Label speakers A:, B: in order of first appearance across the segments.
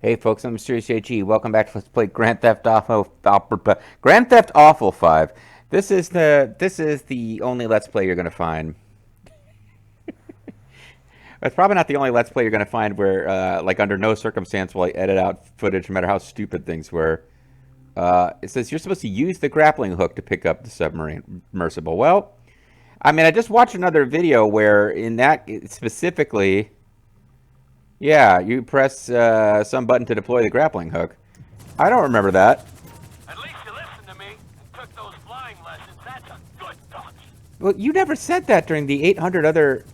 A: Hey folks, I'm Mysterious AG. Welcome back to Let's Play Grand Theft Auto. Grand Theft Awful 5. This is the only Let's Play you're gonna find. It's probably not the only Let's Play you're gonna find where, like, under no circumstance will I edit out footage, no matter how stupid things were. It says you're supposed to use the grappling hook to pick up the submersible. Well, I mean, I just watched another video where, in that specifically, yeah, you press some button to deploy the grappling hook. I don't remember that.
B: At least you listened to me and took those flying lessons. That's a good doggy.
A: Well, you never said that during the 800 other.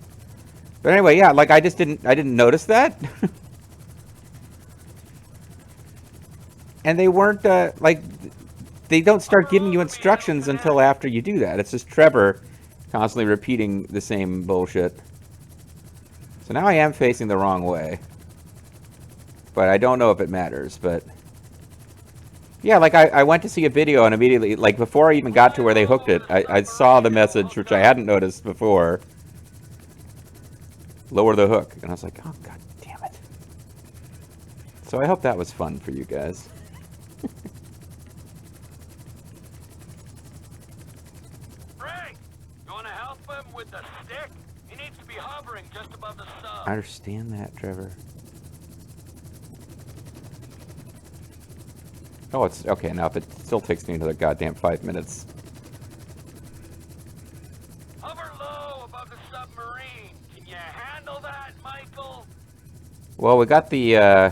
A: But anyway, yeah, like I didn't notice that. And they weren't like they don't start giving you instructions until after you do that. It's just Trevor constantly repeating the same bullshit. So now I am facing the wrong way. But I don't know if it matters, but yeah, like I went to see a video and immediately, like before I even got to where they hooked it, I saw the message, which I hadn't noticed before. Lower the hook. And I was like, oh, god damn it. So I hope that was fun for you guys.
B: Frank, you want to help him with the stick? He needs to be hovering just above the sub.
A: I understand that, Trevor. Oh, it's okay. Now, if it still takes me another goddamn 5 minutes.
B: Hover low above the submarine. Can you handle that, Michael?
A: Well, we got the,
B: We are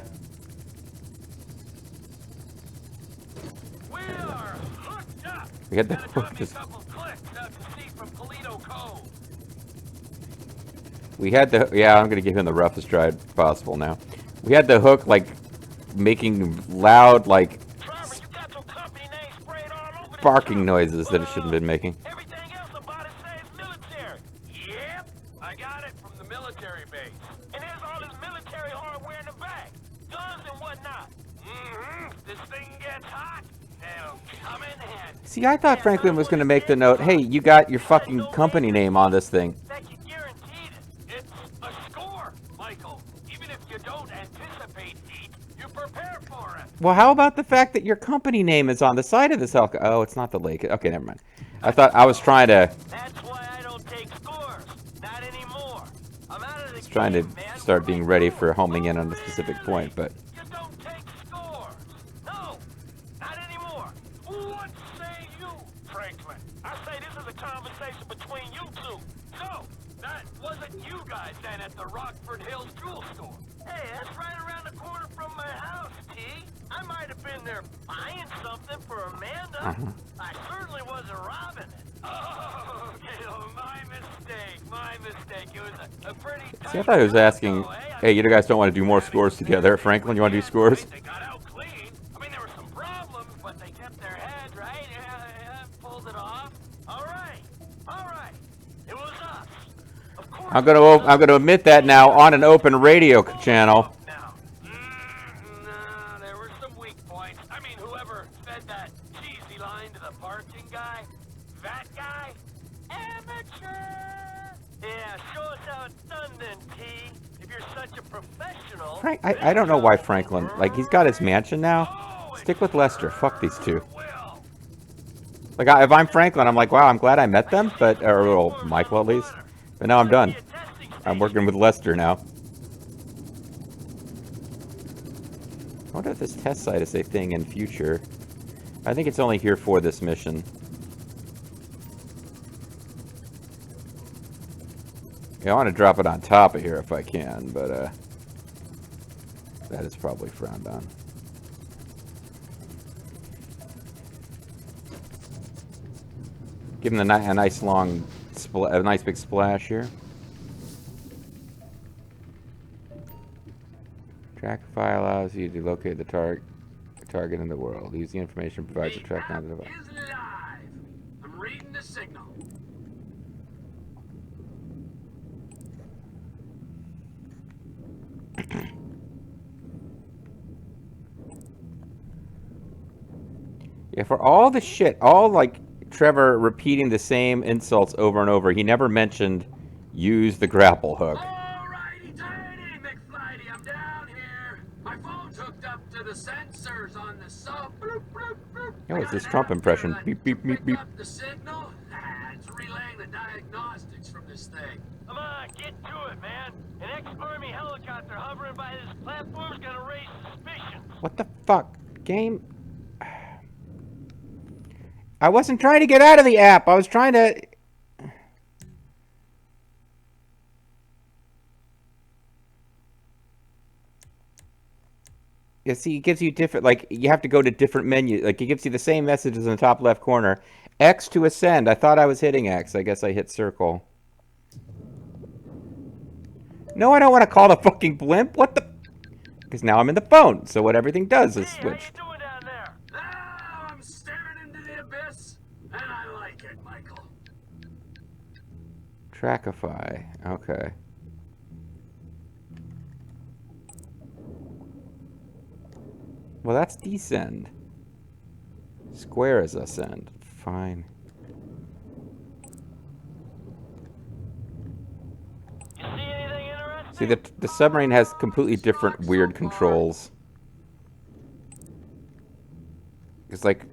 B: hooked up.
A: we had the
B: Gotta
A: hook
B: drop me a
A: just,
B: couple clicks out to sea from Toledo Cove.
A: we had the, yeah, I'm gonna give him the roughest ride possible now. We had the hook, like, making loud, like,
B: Trevor, you got your company name sprayed all over the
A: barking
B: truck.
A: noises that it shouldn't have been making.
B: Everything else about it says military. Yep, I got it from the military base. And there's all this military hardware in the back. Guns and whatnot. This thing gets hot, it'll come in handy.
A: See, I thought Franklin was gonna make the note, hey, you got your fucking company name on this thing.
B: That you guaranteed it. It's a score, Michael. Even if you don't anticipate heat, you prepare for it.
A: Well, how about the fact that your company name is on the side of this helicopter? Oh, it's not the lake. Okay, never mind. I thought I was trying to,
B: That's why I don't take scores. Not anymore. I'm out of the
A: trying to
B: game, man.
A: start being ready for homing in on a specific point, but
B: You don't take scores. No, not anymore. What say you, Franklin? I say this is a conversation between you two. So, that wasn't you guys then at the Rockford Hills jewel store. Hey, that's right around the corner from my house, T. I might have been there buying something for Amanda. I certainly wasn't robbing it. Oh, okay, oh, my mistake. It was a pretty
A: see, I thought he was asking, hey, you guys don't want to do more scores together. Franklin, you want to do scores?
B: They got out clean. I mean, there were some problems, but they kept their head right. Yeah, pulled it off. All right. It was us. Of course.
A: I'm gonna admit that now on an open radio channel.
B: Now, no, there were some weak points. I mean, whoever fed that cheesy line to the parking guy, that guy, amateur. Yeah, show us how it's done then, T. If you're such a professional.
A: Frank, I don't know why Franklin, like, he's got his mansion now. Stick with Lester. Fuck these two.
B: Well,
A: Like, if I'm Franklin, I'm like, wow, I'm glad I met them, but, or well, Michael at least. But now I'm done. I'm working with Lester now. I wonder if this test site is a thing in future. I think it's only here for this mission. Yeah, I want to drop it on top of here if I can, but that is probably frowned on. Give him a nice long, a nice big splash here. Track file allows you to locate the target in the world. Use the information provides a track on the device.
B: is live. I'm reading the signal.
A: Yeah, for all the shit, all like Trevor repeating the same insults over and over, he never mentioned use the grapple hook.
B: Alrighty, tighty, McFlighty, I'm down here.
C: My phone's hooked up to the sensors on the sub. Bloop, bloop, bloop.
A: Oh,
C: I
A: it's
C: got
A: this
C: an
A: Trump
C: app
A: impression.
C: there
A: Beep,
C: to
A: beep, beep,
C: pick
A: beep.
C: up the signal. It's relaying the diagnostics from this thing.
B: Come on, get to it, man. An ex-army helicopter hovering by this platform's gonna raise suspicion.
A: What the fuck? Game? I wasn't trying to get out of the app. I was trying to... You see, it gives you different, like, you have to go to different menus. Like, it gives you the same messages in the top left corner. X to ascend. I thought I was hitting X. I guess I hit circle. No, I don't want to call the fucking blimp. What the... Because now I'm in the phone, so what everything does is
B: Hey, how you
A: switched.
B: doing down there?
C: Ah, I'm staring into the abyss, and I like it, Michael.
A: Trackify. Okay. Well, that's descend. Square is ascend. Fine.
B: You see anything interesting?
A: See, the submarine has completely different weird controls. It's like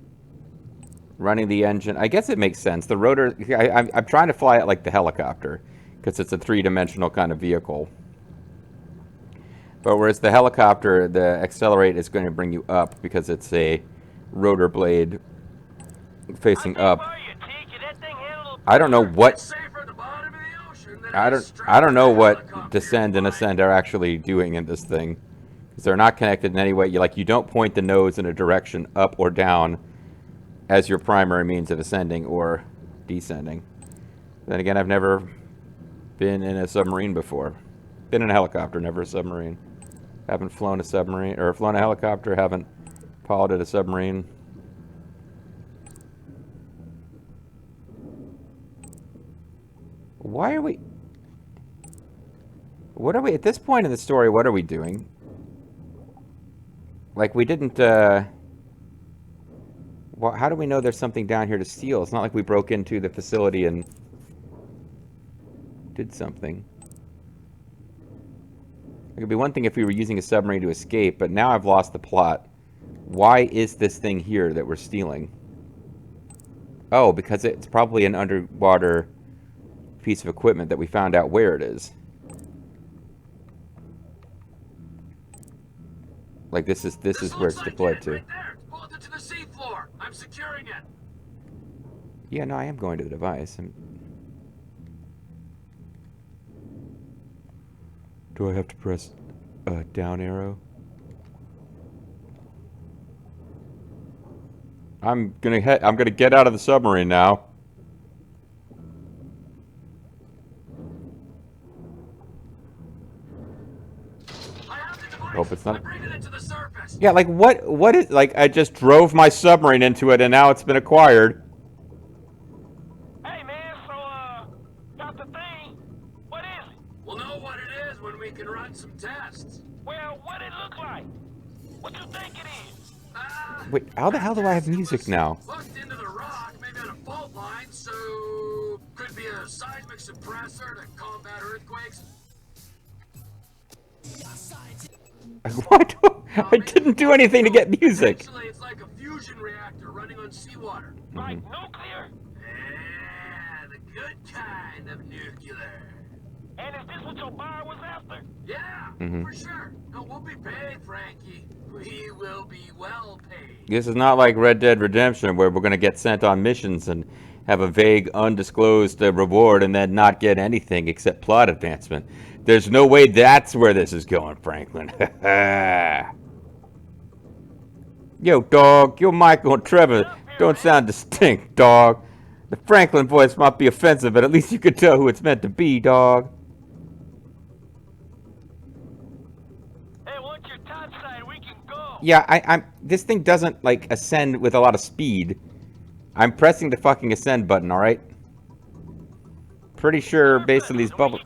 A: running the engine. I guess it makes sense. The rotor... I'm trying to fly it like the helicopter, because it's a three-dimensional kind of vehicle. But whereas the helicopter, the accelerate is going to bring you up because it's a rotor blade facing up. I don't know what...
C: It's safer at the bottom of the ocean than
A: I
C: it is
A: don't know
C: strapped to a
A: what
C: helicopter,
A: descend and
C: Mike.
A: ascend are actually doing in this thing. Because they're not connected in any way. You don't point the nose in a direction up or down as your primary means of ascending or descending. Then again, I've never been in a submarine before. Been in a helicopter, never a submarine. Haven't flown a submarine, or flown a helicopter, haven't piloted a submarine. Why are we... What are we... At this point in the story, what are we doing? Like, we didn't, well, how do we know there's something down here to steal? It's not like we broke into the facility and did something. It could be one thing if we were using a submarine to escape, but now I've lost the plot. Why is this thing here that we're stealing? Oh, because it's probably an underwater piece of equipment that we found out where it is. Like this is where it's deployed to.
C: Right there. It's bolted to the seafloor. I'm securing it.
A: Yeah, no, I am going to the device. Do I have to press down arrow? I'm gonna get out of the submarine now.
C: I have the device.
A: Hope it's not.
C: I'm bringing it to the surface.
A: Yeah, like what is, like, I just drove my submarine into it and now it's been acquired.
B: Hey, man, so, got the thing. What is it?
C: We'll know what it is when we can run some tests.
B: Well, what it look like? What you think it is?
A: Wait, how the hell do I have music now?
C: Hooked into the rock, maybe on a fault line, so could be a seismic suppressor to combat earthquakes.
A: What? I didn't do anything to get music.
C: Actually, it's like a fusion reactor running on seawater.
B: Like nuclear?
C: Yeah, the good kind of nuclear.
B: And is this what your buyer was after?
C: Yeah, for sure. No, we'll be paid, Frankie. We will be well paid.
A: This is not like Red Dead Redemption where we're going to get sent on missions and have a vague, undisclosed reward and then not get anything except plot advancement. There's no way that's where this is going, Franklin. Yo, dog. Yo, Michael and Trevor don't sound distinct, dog. The Franklin voice might be offensive, but at least you can tell who it's meant to be, dog.
B: Hey, once you're topside, we can go.
A: Yeah, I'm. This thing doesn't, like, ascend with a lot of speed. I'm pressing the fucking ascend button, alright? Pretty sure, based on these bubbles.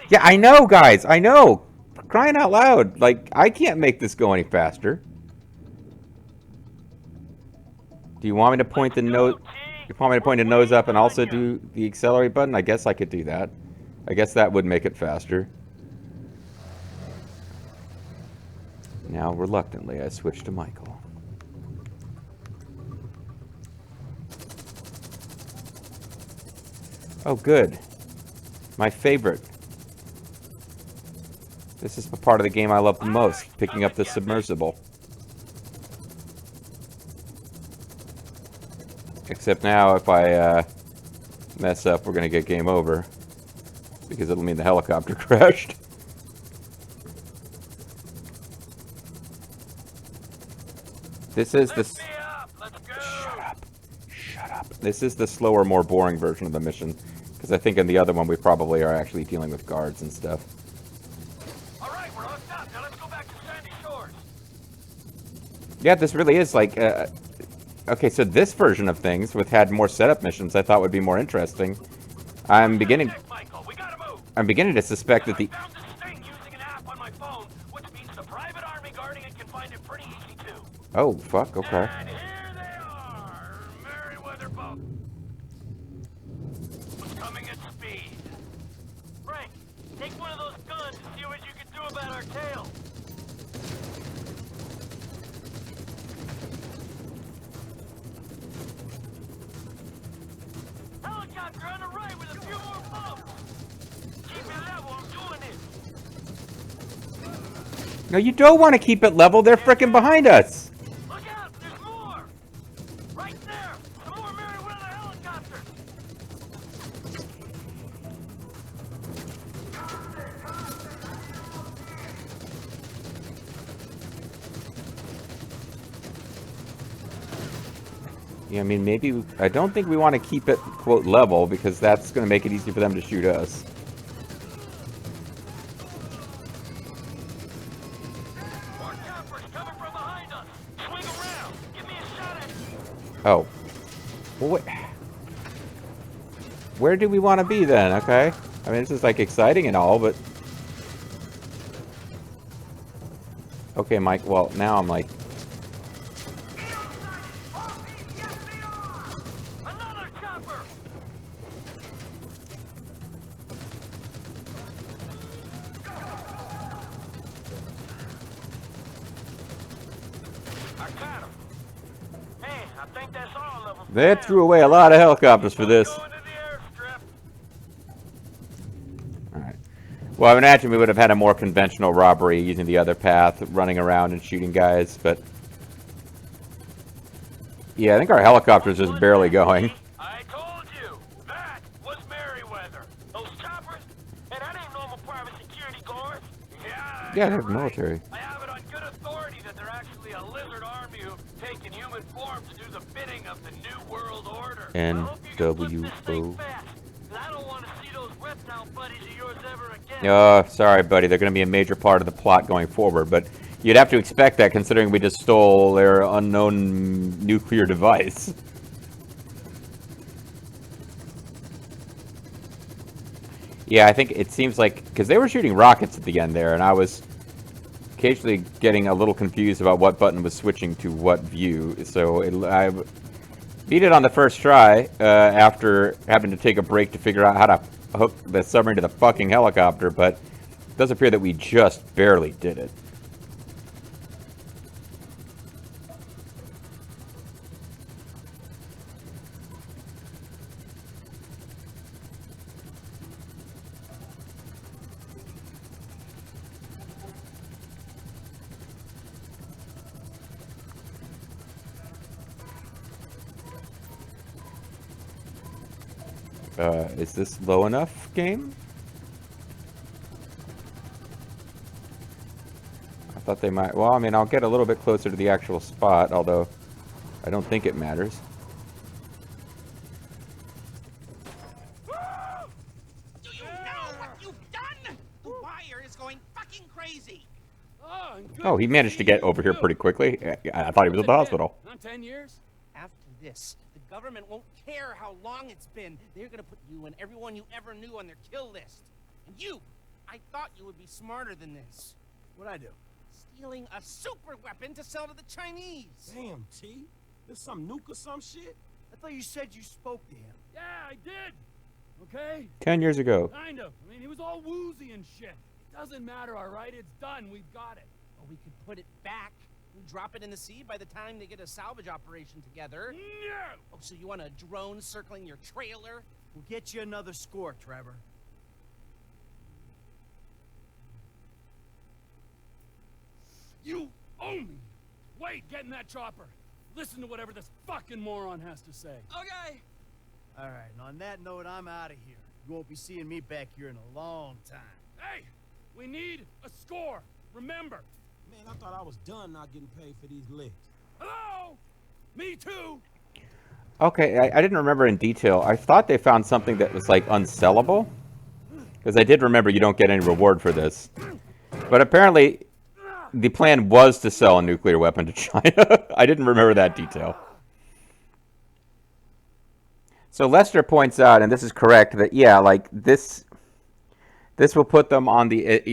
A: Yeah, I know, guys. I know. For crying out loud. Like, I can't make this go any faster. Do you want me to point the nose? You want me to point the nose up and also do the accelerate button? I guess I could do that. I guess that would make it faster. Now, reluctantly, I switch to Michael. Oh, good. My favorite. This is the part of the game I love the most, picking up the submersible. Except now, if I mess up, we're going to get game over. Because it'll mean the helicopter crashed. This is the... Shut up. Shut up. This is the slower, more boring version of the mission. Because I think in the other one we probably are actually dealing with guards and stuff.
B: Alright, we're hooked up. Now let's go back to Sandy Shores.
A: Yeah, this really is like... okay, so this version of things, with had more setup missions, I thought would be more interesting. I'm beginning to suspect that the...
B: I found this thing using an app on my phone, which means the private army guarding it can find it pretty easy too.
A: Oh, fuck, okay.
B: And here they are, Merryweather boat. What's coming at speed? Frank, take one of those guns and see what you can do about our tail. Helicopter on the right with a few more bumps. Keep it level, I'm doing it.
A: No, you don't want to keep it level. They're frickin' behind us.
B: Look out, there's more. Right there, some more Merryweather helicopters.
A: Yeah, I mean, maybe... I don't think we want to keep it, quote, level, because that's going to make it easy for them to shoot us.
B: More choppers coming from behind us. Swing around. Give me a shot at
A: Oh. Well, where do we want to be then, okay? I mean, this is, like, exciting and all, but... Okay, Mike, well, now I'm like...
B: another chopper. I got him. Man, I think that's all of them.
A: They threw away a lot of helicopters for this.
B: Going to the airstrip.
A: Alright. Well, I imagine we would have had a more conventional robbery using the other path, running around and shooting guys, but... Yeah, I think our helicopter's just barely going.
B: I told you, that was Merryweather. Those choppers, and that ain't normal private security guards.
A: Yeah, they're
B: you're
A: military.
B: I have it on good authority that they're actually a lizard army who've taken human form to do the bidding of the New World Order. I hope you can flip this thing
A: NWO.
B: fast, 'cause I don't want to see those reptile buddies of yours ever again.
A: Oh, sorry, buddy. They're going to be a major part of the plot going forward, but you'd have to expect that considering we just stole their unknown nuclear device. Yeah, I think it seems like... Because they were shooting rockets at the end there, and I was occasionally getting a little confused about what button was switching to what view. So I beat it on the first try after having to take a break to figure out how to hook the submarine to the fucking helicopter, but it does appear that we just barely did it. Is this low enough, game? I thought they might... Well, I mean, I'll get a little bit closer to the actual spot, although I don't think it matters.
D: Do you know what you've done? The wire is going fucking crazy.
A: Oh, he managed to get over here pretty quickly. I thought he was at the hospital.
E: Not 10 years?
D: After this, the government won't care how long it's been. They're gonna put you and everyone you ever knew on their kill list. And you, I thought you would be smarter than this.
E: What'd I do?
D: Stealing a super weapon to sell to the Chinese.
F: Damn, T. This some nuke or some shit?
E: I thought you said you spoke to him. Yeah, I did. Okay?
A: 10 years ago.
E: Kind of. I mean, he was all woozy and shit. It doesn't matter, all right? It's done. We've got it.
D: Well, we could put it back and drop it in the sea by the time they get a salvage operation together.
E: No!
D: Oh, so you want a drone circling your trailer?
E: We'll get you another score, Trevor. You owe me! Wait, get in that chopper. Listen to whatever this fucking moron has to say.
D: Okay.
E: All right, and on that note, I'm out of here. You won't be seeing me back here in a long time. Hey, we need a score. Remember.
F: Man, I thought I was done not getting paid for these licks.
E: Hello? Me too.
A: Okay, I didn't remember in detail. I thought they found something that was, like, unsellable. Because I did remember you don't get any reward for this. But apparently, the plan was to sell a nuclear weapon to China. I didn't remember that detail. So Lester points out, and this is correct, that, yeah, like, this will put them on the...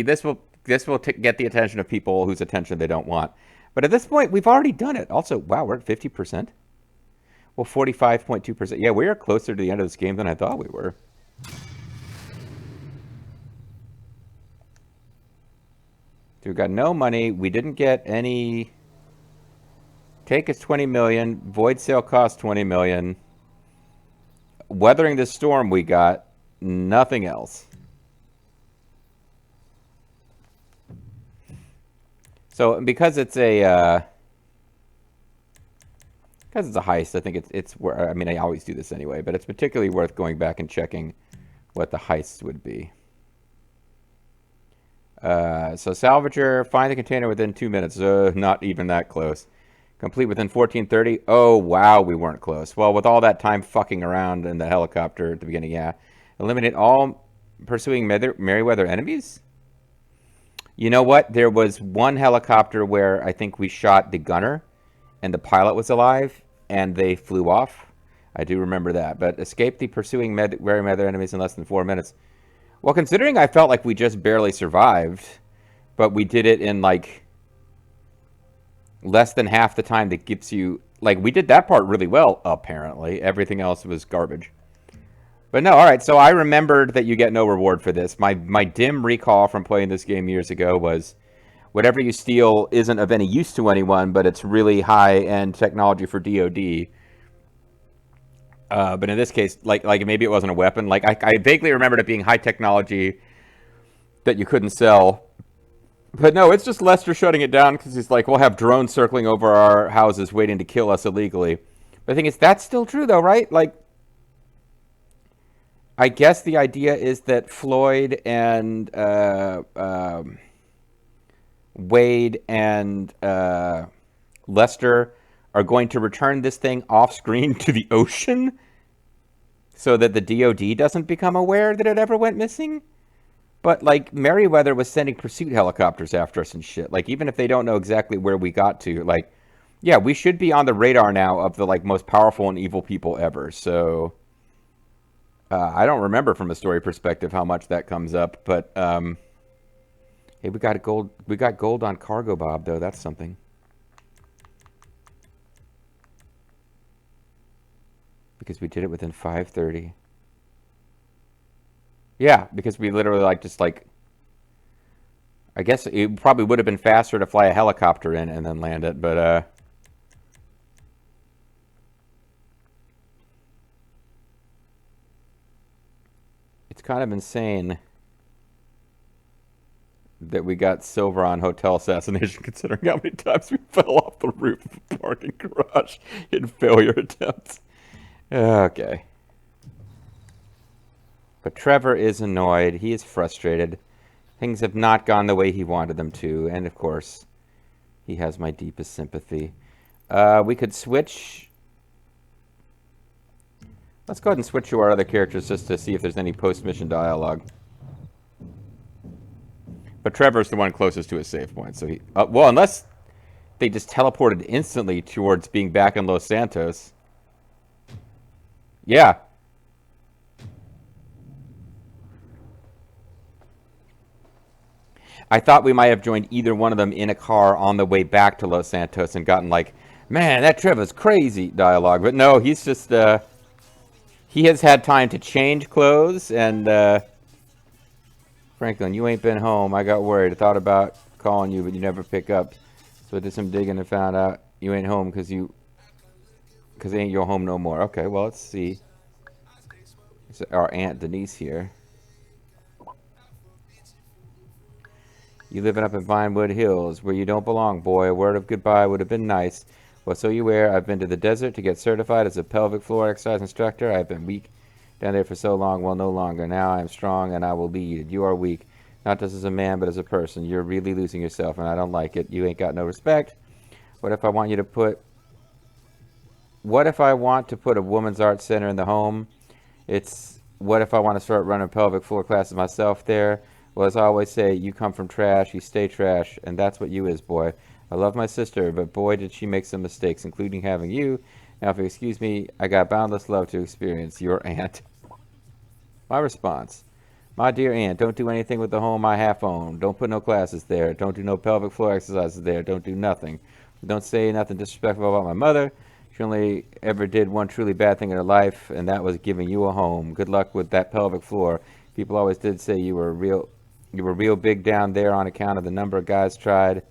A: This will get the attention of people whose attention they don't want. But at this point, we've already done it. Also, wow, we're at 50%. Well, 45.2%. Yeah, we are closer to the end of this game than I thought we were. So we got no money. We didn't get any... Take is 20 million. Void sale cost 20 million. Weathering the storm we got. Nothing else. So because it's a... Because it's a heist, I think it's where, I mean, I always do this anyway, but it's particularly worth going back and checking what the heists would be. So salvager, find the container within 2 minutes. Not even that close. Complete within 14:30. Oh, wow, we weren't close. Well, with all that time fucking around in the helicopter at the beginning, yeah. Eliminate all pursuing Merryweather enemies? You know what? There was one helicopter where I think we shot the gunner, and the pilot was alive, and they flew off. I do remember that. But escape the pursuing Merryweather enemies in less than 4 minutes. Well, considering I felt like we just barely survived, but we did it in, like, less than half the time that gives you... Like, we did that part really well, apparently. Everything else was garbage. But no, alright, so I remembered that you get no reward for this. My dim recall from playing this game years ago was... Whatever you steal isn't of any use to anyone, but it's really high-end technology for DoD. But in this case, like maybe it wasn't a weapon. Like I vaguely remembered it being high technology that you couldn't sell. But no, it's just Lester shutting it down because he's like, we'll have drones circling over our houses waiting to kill us illegally. But the thing is, that's still true though, right? Like, I guess the idea is that Floyd and... Wade and Lester are going to return this thing off-screen to the ocean so that the DoD doesn't become aware that it ever went missing. But, like, Merryweather was sending pursuit helicopters after us and shit. Like, even if they don't know exactly where we got to, like, yeah, we should be on the radar now of the, like, most powerful and evil people ever. So, I don't remember from a story perspective how much that comes up, but, hey, we got gold on Cargo Bob, though. That's something. Because we did it within 5:30. Yeah, because we literally, like, just, like... I guess it probably would have been faster to fly a helicopter in and then land it, but, it's kind of insane that we got silver on hotel assassination, considering how many times we fell off the roof of a parking garage in failure attempts. Okay. But Trevor is annoyed. He is frustrated. Things have not gone the way he wanted them to. And, of course, he has my deepest sympathy. We could switch... Let's go ahead and switch to our other characters just to see if there's any post-mission dialogue. But Trevor's the one closest to his save point, so he... well, unless they just teleported instantly towards being back in Los Santos. Yeah. I thought we might have joined either one of them in a car on the way back to Los Santos and gotten like, man, that Trevor's crazy dialogue. But no, he's just... he has had time to change clothes and... Franklin, you ain't been home. I got worried. I thought about calling you, but you never pick up. So I did some digging and found out you ain't home because ain't your home no more. Okay, well, let's see. It's our Aunt Denise here. You living up in Vinewood Hills, where you don't belong, boy. A word of goodbye would have been nice. Well, so you wear. I've been to the desert to get certified as a pelvic floor exercise instructor. I've been weak down there for so long. Well, no longer. Now I am strong and I will lead. You are weak, not just as a man, but as a person. You're really losing yourself, and I don't like it. You ain't got no respect. What if I want to put a woman's art center in the home? What if I want to start running pelvic floor classes myself there? Well, as I always say, you come from trash, you stay trash, and that's what you is, boy. I love my sister, but boy, did she make some mistakes, including having you. Now, if you excuse me, I got boundless love to experience. Your aunt. My response. My dear aunt, don't do anything with the home I half own. Don't put no classes there. Don't do no pelvic floor exercises there. Don't do nothing. Don't say nothing disrespectful about my mother. She only ever did one truly bad thing in her life, and that was giving you a home. Good luck with that pelvic floor. People always did say you were real big down there on account of the number of guys tried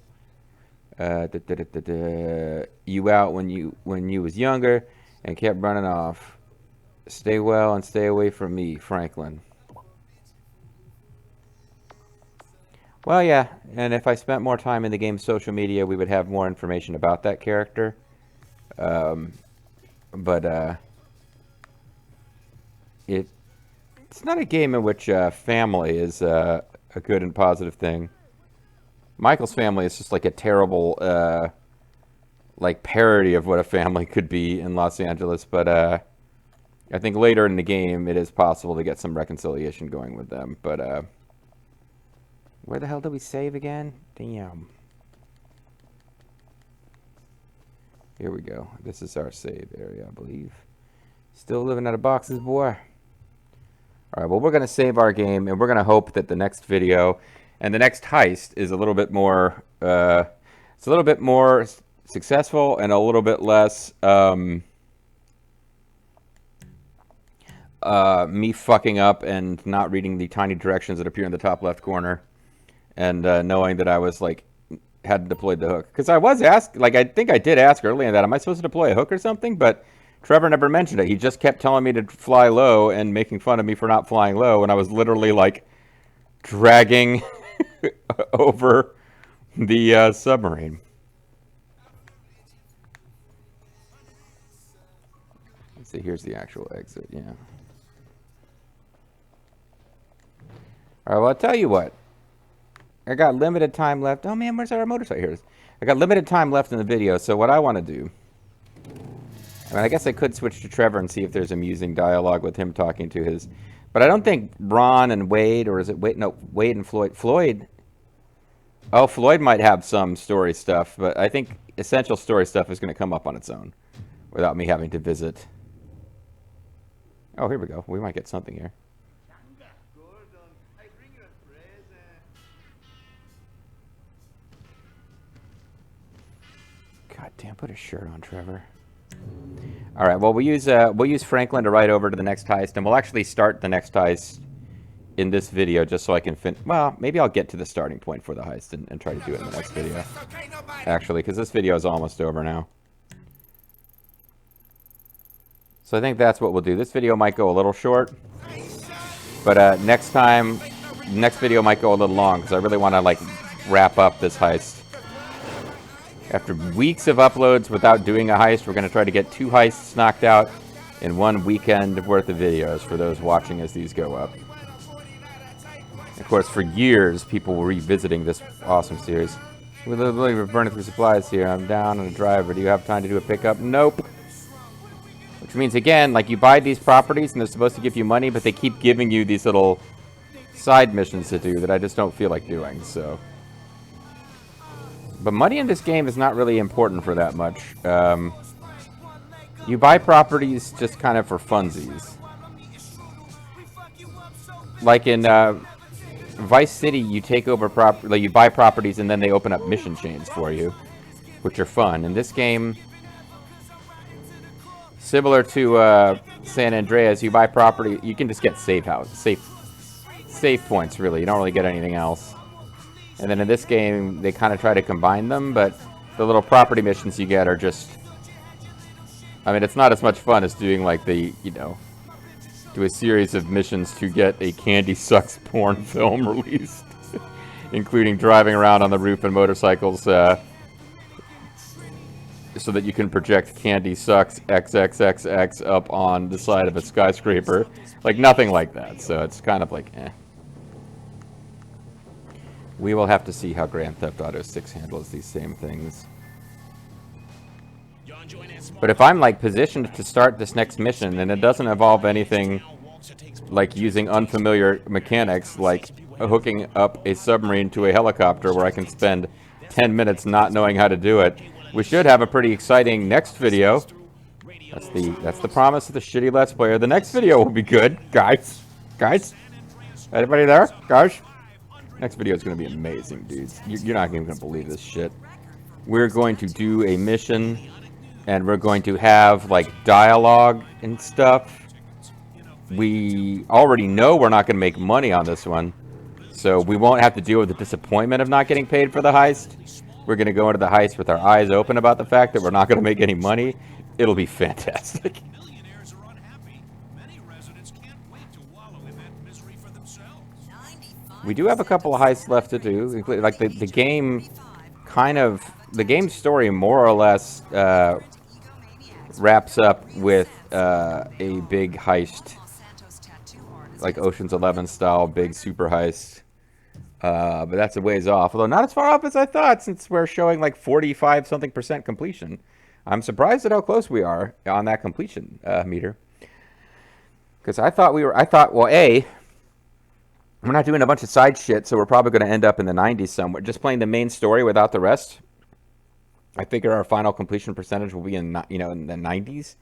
A: you out when you was younger and kept running off. Stay well and stay away from me, Franklin. Well, yeah, and if I spent more time in the game's social media, we would have more information about that character. It's not a game in which family is a good and positive thing. Michael's family is just like a terrible like parody of what a family could be in Los Angeles, but I think later in the game it is possible to get some reconciliation going with them. But where the hell did we save again? Damn. Here we go. This is our save area, I believe. Still living out of boxes, boy. All right, well, we're going to save our game, and we're going to hope that the next video and the next heist is a little bit more, it's a little bit more successful and a little bit less me fucking up and not reading the tiny directions that appear in the top left corner and knowing that I was, like, hadn't deployed the hook. Because I was asked, like, I think I did ask earlier that, am I supposed to deploy a hook or something? But Trevor never mentioned it. He just kept telling me to fly low and making fun of me for not flying low, and I was literally, like, dragging over the submarine. Let's see, here's the actual exit, yeah. All right, well, I'll tell you what. I got limited time left. Oh, man, where's our motorcycle? Here it is. I got limited time left in the video, so what I want to do... I mean, I guess I could switch to Trevor and see if there's amusing dialogue with him talking to his... But I don't think Ron and Wade, or is it Wade? No, Wade and Floyd. Floyd... Oh, Floyd might have some story stuff, but I think essential story stuff is going to come up on its own without me having to visit. Oh, here we go. We might get something here. God damn, put a shirt on, Trevor. All right, well, we'll use Franklin to ride over to the next heist, and we'll actually start the next heist in this video just so I can well, maybe I'll get to the starting point for the heist and try to do it in the next video, actually, because this video is almost over now. So I think that's what we'll do. This video might go a little short, but next video might go a little long, because I really want to, like, wrap up this heist. After weeks of uploads without doing a heist, we're going to try to get 2 heists knocked out in 1 weekend worth of videos for those watching as these go up. Of course, for years, people were revisiting this awesome series. We're literally burning through supplies here. I'm down on a driver. Do you have time to do a pickup? Nope. Which means, again, like, you buy these properties and they're supposed to give you money, but they keep giving you these little side missions to do that I just don't feel like doing, so... But money in this game is not really important for that much. You buy properties just kind of for funsies. Like in Vice City, you take over like you buy properties and then they open up mission chains for you, which are fun. In this game, similar to San Andreas, you buy property, you can just get save points, really. You don't really get anything else. And then in this game, they kind of try to combine them, but the little property missions you get are just... I mean, it's not as much fun as doing, like, the, you know, do a series of missions to get a Candy Sucks porn film released. Including driving around on the roof in motorcycles, so that you can project Candy Sucks XXXX up on the side of a skyscraper. Like, nothing like that, so it's kind of like, eh. We will have to see how Grand Theft Auto 6 handles these same things. But if I'm, like, positioned to start this next mission, and it doesn't involve anything like using unfamiliar mechanics, like hooking up a submarine to a helicopter where I can spend 10 minutes not knowing how to do it, we should have a pretty exciting next video. That's the promise of the shitty Let's Player. The next video will be good, guys. Guys? Anybody there? Guys? Next video is going to be amazing, dudes. You're not even going to believe this shit. We're going to do a mission, and we're going to have, like, dialogue and stuff. We already know we're not going to make money on this one, so we won't have to deal with the disappointment of not getting paid for the heist. We're going to go into the heist with our eyes open about the fact that we're not going to make any money. It'll be fantastic.
G: Millionaires are unhappy. Many residents can't wait to wallow in that misery for themselves.
A: We do have a couple of heists left to do, including, like, the game kind of... The game's story more or less wraps up with a big heist. Like Ocean's 11 style, big super heist. But that's a ways off. Although not as far off as I thought, since we're showing like 45-something% completion. I'm surprised at how close we are on that completion meter. Because I thought, well, A, we're not doing a bunch of side shit, so we're probably going to end up in the 90s somewhere. Just playing the main story without the rest. I figure our final completion percentage will be in, you know, in the 90s.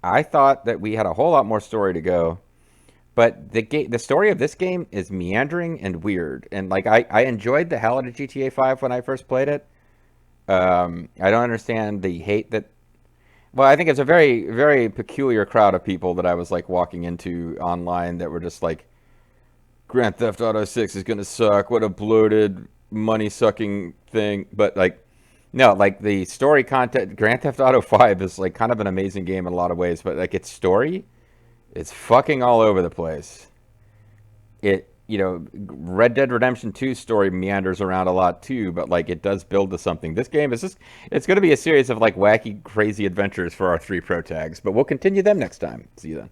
A: I thought that we had a whole lot more story to go. But the story of this game is meandering and weird. And, like, I enjoyed the hell out of GTA 5 when I first played it. I don't understand the hate that... Well, I think it's a very, very peculiar crowd of people that I was, like, walking into online that were just like, Grand Theft Auto 6 is going to suck. What a bloated, money-sucking thing. But, like, no, like, the story content... Grand Theft Auto 5 is, like, kind of an amazing game in a lot of ways. But, like, its story... It's fucking all over the place. It, you know, Red Dead Redemption 2 story meanders around a lot too, but, like, it does build to something. This game is just, it's going to be a series of, like, wacky, crazy adventures for our 3 pro tags, but we'll continue them next time. See you then.